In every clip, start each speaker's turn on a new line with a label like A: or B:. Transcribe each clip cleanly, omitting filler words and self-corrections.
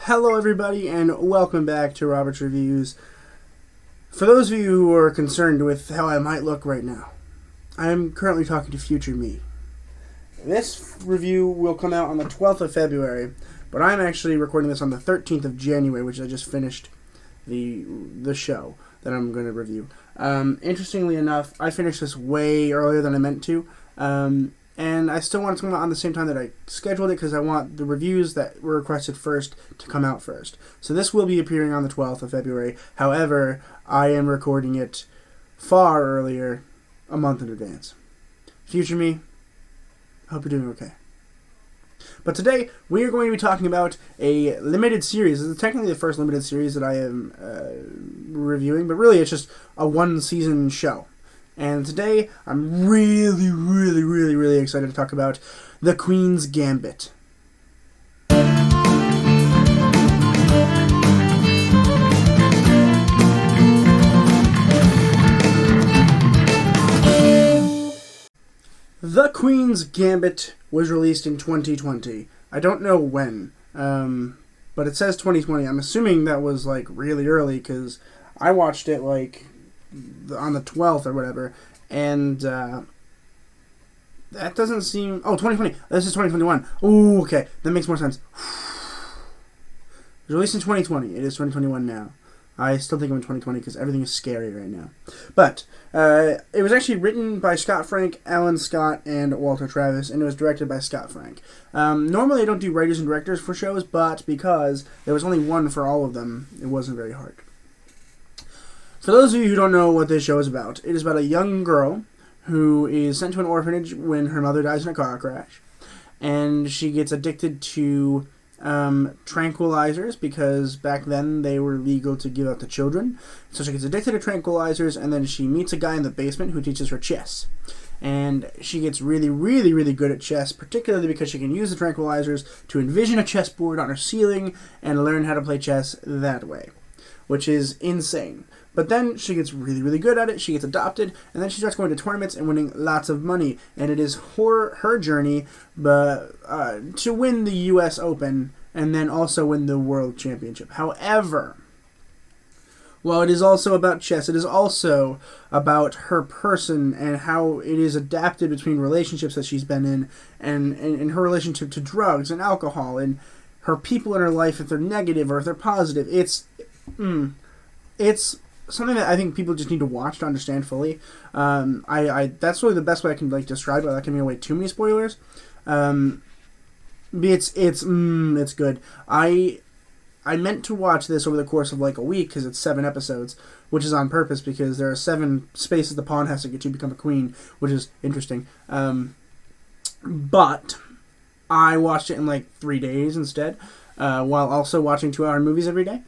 A: Hello everybody and welcome back to Robert's Reviews. For those of you who are concerned with how I might look right now, I am currently talking to future me. This review will come out on the 12th of February, but I'm actually recording this on the 13th of January, which I just finished the show that I'm going to review. Interestingly enough, I finished this way earlier than I meant to, and I still want it to come out on the same time that I scheduled it because I want the reviews that were requested first to come out first. So this will be appearing on the 12th of February. However, I am recording it far earlier, a month in advance. Future me, hope you're doing okay. But today, we are going to be talking about a limited series. This is technically the first limited series that I am reviewing, but really it's just a one-season show. And today, I'm really excited to talk about The Queen's Gambit. The Queen's Gambit was released in 2020. I don't know when, but it says 2020. I'm assuming that was like really early because I watched it like on the 12th or whatever, and that doesn't seem... Oh, 2020. This is 2021. Oh, okay. That makes more sense. It was released in 2020. It is 2021 now. I still think I'm in 2020 because everything is scary right now. But it was actually written by Scott Frank, Alan Scott, and Walter Travis, and it was directed by Scott Frank. Normally I don't do writers and directors for shows, but because there was only one for all of them, it wasn't very hard. For those of you who don't know what this show is about, it is about a young girl who is sent to an orphanage when her mother dies in a car crash. And she gets addicted to tranquilizers because back then they were legal to give out to children. So she gets addicted to tranquilizers, and then she meets a guy in the basement who teaches her chess. And she gets really good at chess, particularly because she can use the tranquilizers to envision a chessboard on her ceiling and learn how to play chess that way, which is insane. But then she gets really good at it, she gets adopted, and then she starts going to tournaments and winning lots of money. And it is her journey to win the U.S. Open and then also win the World Championship. However, while it is also about chess, it is also about her person and how it is adapted between relationships that she's been in and her relationship to drugs and alcohol and her people in her life, if they're negative or if they're positive. It's something that I think people just need to watch to understand fully. That's really the best way I can describe it without giving away too many spoilers. It's good. I meant to watch this over the course of like a week because it's 7 episodes, which is on purpose because there are 7 spaces the pawn has to get to become a queen, which is interesting. But I watched it in like 3 days instead, while also watching 2-hour movies every day.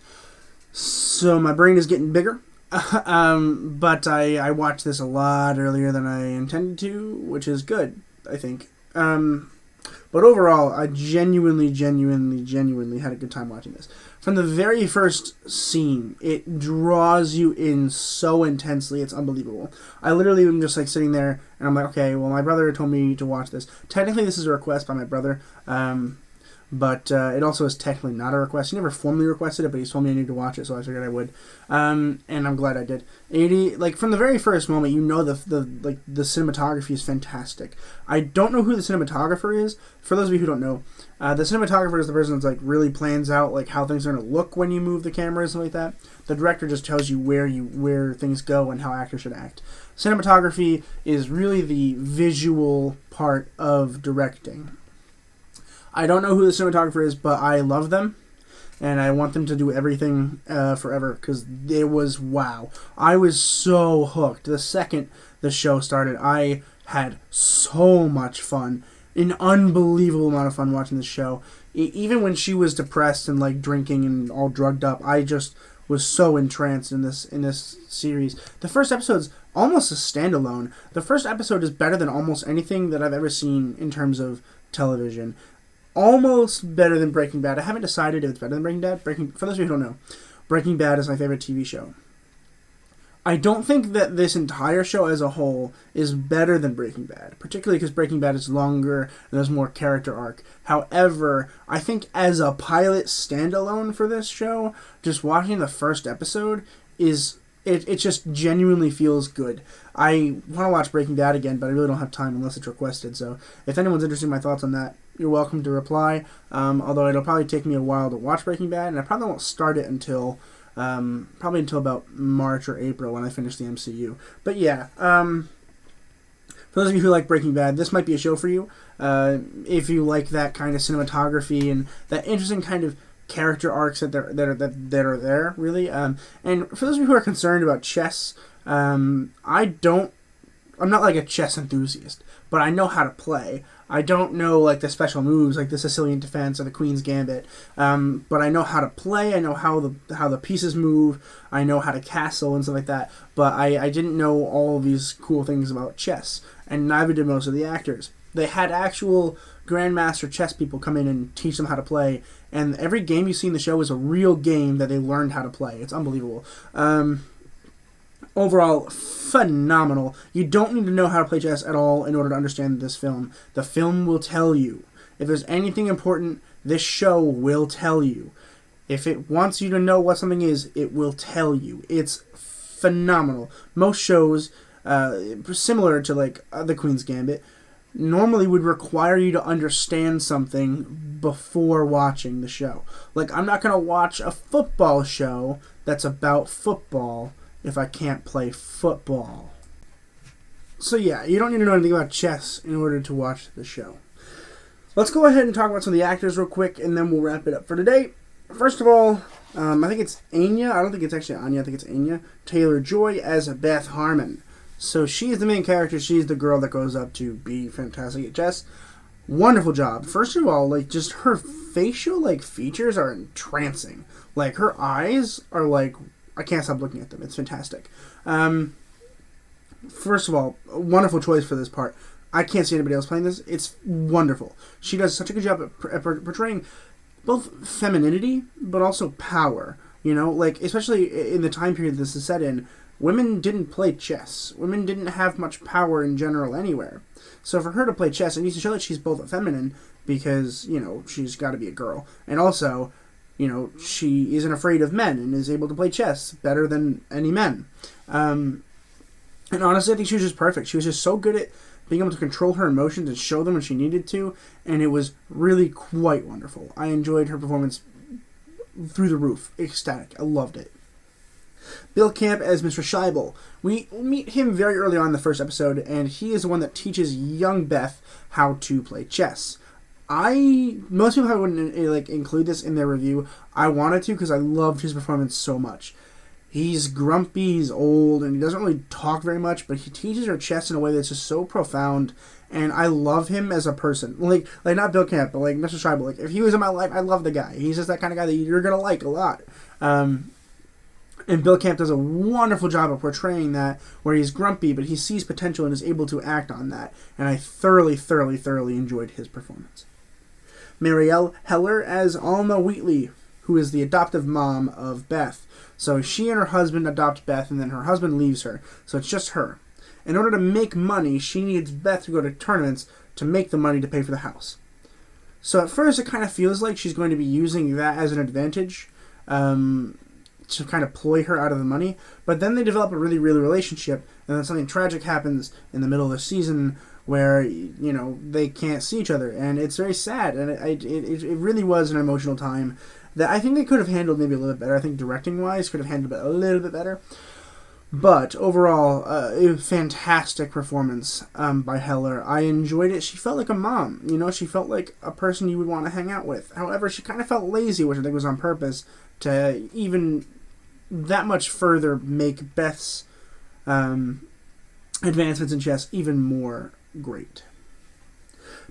A: So my brain is getting bigger. But I watched this a lot earlier than I intended to, which is good, I think. But overall, I genuinely had a good time watching this. From the very first scene, it draws you in so intensely, it's unbelievable. I literally am just like sitting there, and I'm like, okay, well, my brother told me to watch this. Technically, this is a request by my brother, but it also is technically not a request. He never formally requested it, but he told me I needed to watch it, so I figured I would. And I'm glad I did. From the very first moment, you know the cinematography is fantastic. I don't know who the cinematographer is. For those of you who don't know, the cinematographer is the person that's really plans out how things are going to look when you move the camera and something like that. The director just tells you where things go and how actors should act. Cinematography is really the visual part of directing. I don't know who the cinematographer is, but I love them, and I want them to do everything forever, because it was wow. I was so hooked. The second the show started, I had so much fun, an unbelievable amount of fun watching this show. Even when she was depressed and drinking and all drugged up, I just was so entranced in this series. The first episode's almost a standalone. The first episode is better than almost anything that I've ever seen in terms of television. Almost better than Breaking Bad. I haven't decided if it's better than Breaking Bad. For those of you who don't know, Breaking Bad is my favorite TV show. I don't think that this entire show as a whole is better than Breaking Bad, particularly because Breaking Bad is longer and there's more character arc. However, I think as a pilot standalone for this show, just watching the first episode is it just genuinely feels good. I want to watch Breaking Bad again, but I really don't have time unless it's requested. So if anyone's interested in my thoughts on that, you're welcome to reply. Although it'll probably take me a while to watch Breaking Bad, and I probably won't start it until about March or April when I finish the MCU. But yeah, for those of you who like Breaking Bad, this might be a show for you. If you like that kind of cinematography and that interesting kind of character arcs that are there, really. And for those of you who are concerned about chess, I'm not like a chess enthusiast, but I know how to play. I don't know like the special moves like the Sicilian defense or the Queen's Gambit, but I know how to play. I know how the pieces move. I know how to castle and stuff like that. But I didn't know all of these cool things about chess, and neither did most of the actors. They had actual grandmaster chess people come in and teach them how to play, and every game you see in the show is a real game that they learned how to play. It's unbelievable. Overall, phenomenal. You don't need to know how to play chess at all in order to understand this film. The film will tell you. If there's anything important, this show will tell you. If it wants you to know what something is, it will tell you. It's phenomenal. Most shows, similar to like The Queen's Gambit, normally would require you to understand something before watching the show. Like, I'm not going to watch a football show that's about football if I can't play football. So yeah, you don't need to know anything about chess in order to watch the show. Let's go ahead and talk about some of the actors real quick, and then we'll wrap it up for today. First of all, I think it's Anya. I don't think it's actually Anya. I think it's Anya Taylor-Joy as Beth Harmon. So she's the main character. She's the girl that goes up to be fantastic at chess. Wonderful job. First of all, like, just her facial like features are entrancing. Like, her eyes are like, I can't stop looking at them. It's fantastic. First of all, a wonderful choice for this part. I can't see anybody else playing this. It's wonderful. She does such a good job at portraying both femininity, but also power. You know, like, especially in the time period this is set in, women didn't play chess. Women didn't have much power in general anywhere. So for her to play chess, it needs to show that she's both feminine because, you know, she's got to be a girl. And also, you know, she isn't afraid of men and is able to play chess better than any men. And honestly, I think she was just perfect. She was just so good at being able to control her emotions and show them when she needed to, and it was really quite wonderful. I enjoyed her performance through the roof. Ecstatic. I loved it. Bill Camp as Mr. Scheibel. We meet him very early on in the first episode, and he is the one that teaches young Beth how to play chess. Most people probably wouldn't like include this in their review. I wanted to because I loved his performance so much. He's grumpy, he's old, and he doesn't really talk very much, but he teaches her chess in a way that's just so profound, and I love him as a person. Like not Bill Camp, but like Mr. Scheibel. Like, if he was in my life, I love the guy. He's just that kind of guy that you're going to like a lot. And Bill Camp does a wonderful job of portraying that, where he's grumpy, but he sees potential and is able to act on that, and I thoroughly enjoyed his performance. Marielle Heller as Alma Wheatley, who is the adoptive mom of Beth. So she and her husband adopt Beth, and then her husband leaves her. So it's just her. In order to make money, she needs Beth to go to tournaments to make the money to pay for the house. So at first, it kind of feels like she's going to be using that as an advantage to kind of ploy her out of the money. But then they develop a really real relationship, and then something tragic happens in the middle of the season where, you know, they can't see each other. And it's very sad, and it really was an emotional time that I think they could have handled maybe a little bit better. I think directing-wise could have handled it a little bit better. But overall, a fantastic performance by Heller. I enjoyed it. She felt like a mom. You know, she felt like a person you would want to hang out with. However, she kind of felt lazy, which I think was on purpose, to even that much further make Beth's advancements in chess even more great.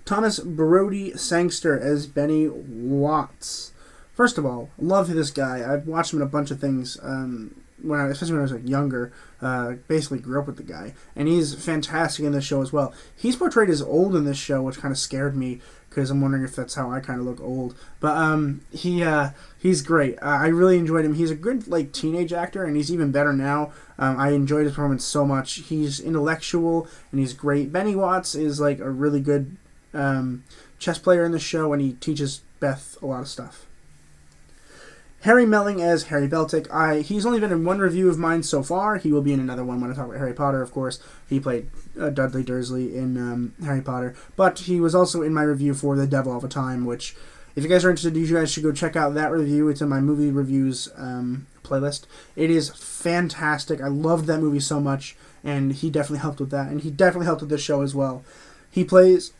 A: Thomas Brody Sangster as Benny Watts. First of all, love this guy. I've watched him in a bunch of things, especially when I was like younger. Basically grew up with the guy, and he's fantastic in this show as well. He's portrayed as old in this show, which kind of scared me because I'm wondering if that's how I kind of look old. But he's great. I really enjoyed him. He's a good like teenage actor, and he's even better now. I enjoyed his performance so much. He's intellectual and he's great. Benny Watts is like a really good chess player in the show, and he teaches Beth a lot of stuff. Harry Melling as Harry Beltic. He's only been in one review of mine so far. He will be in another one when I talk about Harry Potter, of course. He played Dudley Dursley in Harry Potter. But he was also in my review for The Devil All the Time, which, if you guys are interested, you guys should go check out that review. It's in my movie reviews playlist. It is fantastic. I loved that movie so much, and he definitely helped with that. And he definitely helped with this show as well. He plays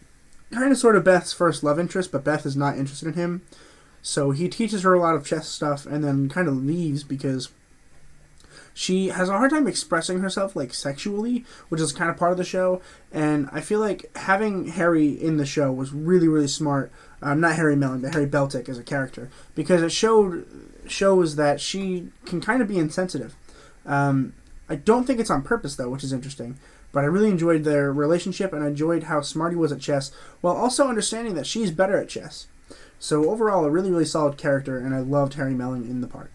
A: kind of sort of Beth's first love interest, but Beth is not interested in him. So he teaches her a lot of chess stuff and then kind of leaves because she has a hard time expressing herself like sexually, which is kind of part of the show. And I feel like having Harry in the show was really, really smart. Not Harry Melling, but Harry Beltic as a character, because it shows that she can kind of be insensitive. I don't think it's on purpose though, which is interesting. But I really enjoyed their relationship, and I enjoyed how smart he was at chess, while also understanding that she's better at chess. So overall, a really, really solid character, and I loved Harry Melling in the part.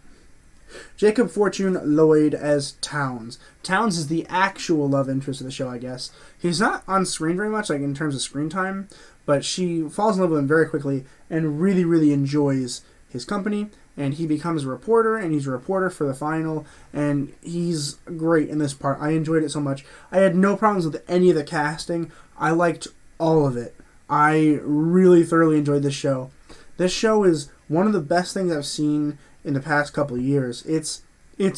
A: Jacob Fortune Lloyd as Towns. Towns is the actual love interest of the show, I guess. He's not on screen very much, like in terms of screen time, but she falls in love with him very quickly and really, really enjoys his company. And he becomes a reporter, and he's a reporter for the final, and he's great in this part. I enjoyed it so much. I had no problems with any of the casting. I liked all of it. I really thoroughly enjoyed this show. This show is one of the best things I've seen in the past couple of years. It's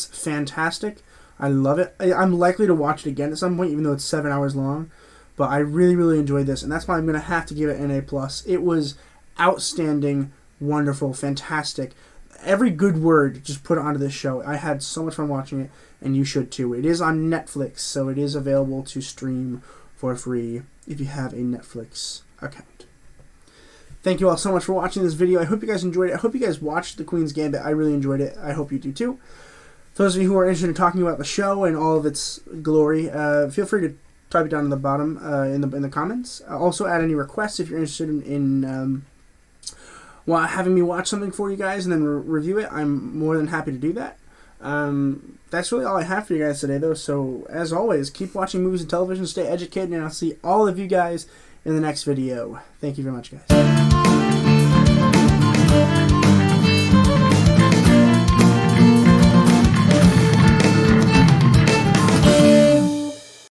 A: fantastic. I love it. I'm likely to watch it again at some point, even though it's 7 hours long. But I really, really enjoyed this, and that's why I'm going to have to give it an A+. It was outstanding, wonderful, fantastic. Every good word just put onto this show. I had so much fun watching it, and you should too. It is on Netflix, so it is available to stream for free if you have a Netflix account. Thank you all so much for watching this video. I hope you guys enjoyed it. I hope you guys watched The Queen's Gambit. I really enjoyed it. I hope you do too. For those of you who are interested in talking about the show and all of its glory, feel free to type it down in the bottom in the comments. Also add any requests if you're interested in having me watch something for you guys and then review it. I'm more than happy to do that. That's really all I have for you guys today, though. So, as always, keep watching movies and television, stay educated, and I'll see all of you guys in the next video. Thank you very much, guys.